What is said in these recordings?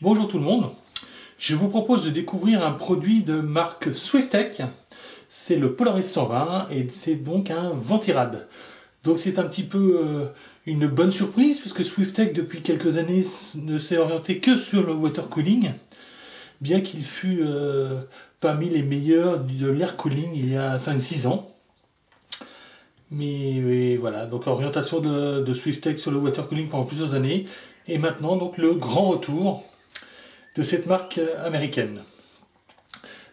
Bonjour tout le monde, je vous propose de découvrir un produit de marque Swiftech. C'est le Polaris 120 et c'est donc un ventirad. Donc c'est un petit peu une bonne surprise puisque Swiftech depuis quelques années ne s'est orienté que sur le water cooling, bien qu'il fût parmi les meilleurs de l'air cooling il y a 5-6 ans. Mais voilà, donc orientation de Swiftech sur le water cooling pendant plusieurs années et maintenant donc le grand retour de cette marque américaine.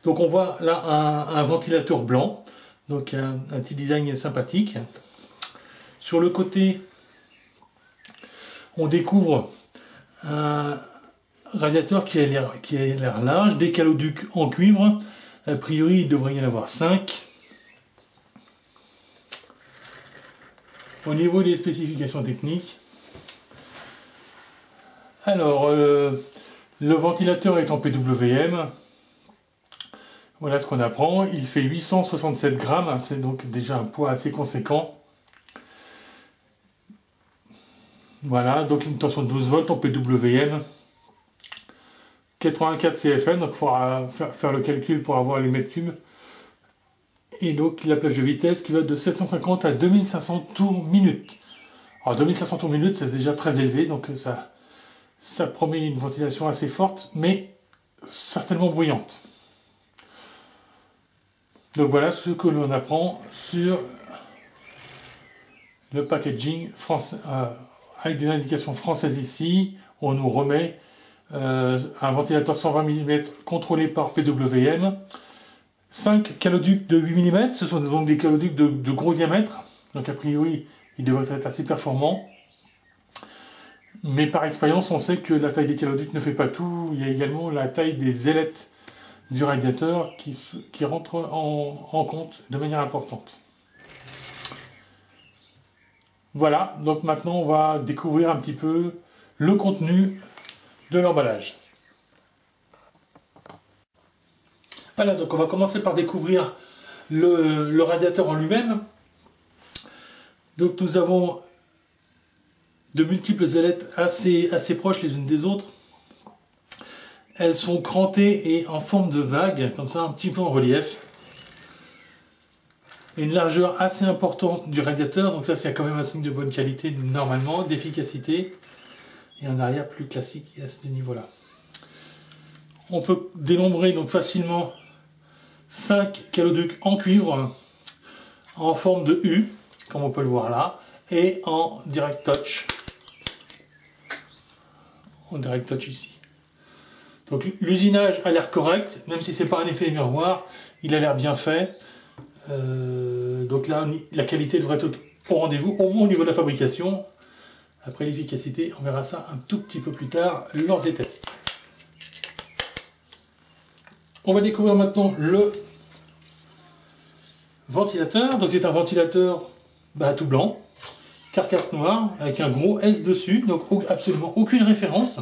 Donc on voit là un ventilateur blanc, donc un petit design sympathique. Sur le côté, on découvre un radiateur qui a l'air large, des caloducs en cuivre. A priori, il devrait y en avoir 5. Au niveau des spécifications techniques, alors le ventilateur est en PWM. Voilà ce qu'on apprend. Il fait 867 grammes, c'est donc déjà un poids assez conséquent. Voilà, donc une tension de 12 volts en PWM. 84 CFM, donc il faudra faire le calcul pour avoir les mètres cubes. Et donc la plage de vitesse qui va de 750 à 2500 tours minute. Alors 2500 tours minute, c'est déjà très élevé, donc ça promet une ventilation assez forte, mais certainement bruyante. Donc voilà ce que l'on apprend sur le packaging français, avec des indications françaises ici. On nous remet un ventilateur 120 mm contrôlé par PWM, 5 caloducs de 8 mm, ce sont donc des caloducs de gros diamètre, donc a priori ils devraient être assez performants. Mais par expérience, on sait que la taille des caloducs ne fait pas tout. Il y a également la taille des ailettes du radiateur qui rentre en compte de manière importante. Voilà, donc maintenant on va découvrir un petit peu le contenu de l'emballage. Voilà, donc on va commencer par découvrir le radiateur en lui-même. Donc nous avons de multiples ailettes assez proches les unes des autres. Elles sont crantées et en forme de vague, comme ça un petit peu en relief. Une largeur assez importante du radiateur, donc ça c'est quand même un signe de bonne qualité normalement, d'efficacité. Et en arrière plus classique à ce niveau-là. On peut dénombrer donc facilement 5 caloducs en cuivre, en forme de U, comme on peut le voir là, et en direct touch. En direct touch ici. Donc l'usinage a l'air correct, même si c'est pas un effet miroir, il a l'air bien fait. Donc là, la qualité devrait être au rendez-vous, au moins au niveau de la fabrication. Après l'efficacité, on verra ça un tout petit peu plus tard lors des tests. On va découvrir maintenant le ventilateur. Donc c'est un ventilateur tout blanc, carcasse noire, avec un gros S dessus, donc absolument aucune référence.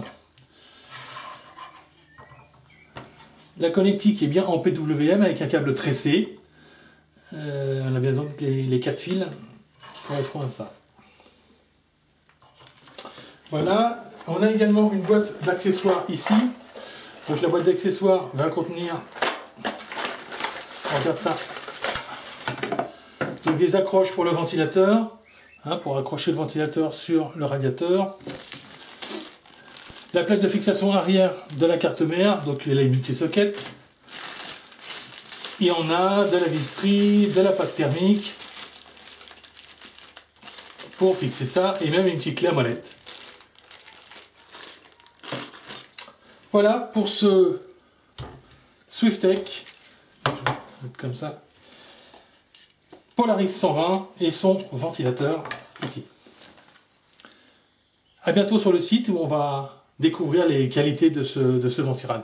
La connectique est bien en PWM avec un câble tressé. On a bien donc les 4 fils qui correspondent à ça. Voilà, on a également une boîte d'accessoires ici. Donc la boîte d'accessoires va contenir, on regarde ça, donc des accroches pour le ventilateur, pour accrocher le ventilateur sur le radiateur. La plaque de fixation arrière de la carte mère, donc elle est multi-socket. Et on a de la visserie, de la pâte thermique pour fixer ça, et même une petite clé à molette. Voilà pour ce Swiftech, comme ça, Polaris 120 et son ventilateur ici. A bientôt sur le site où on va découvrir les qualités de ce ventirad.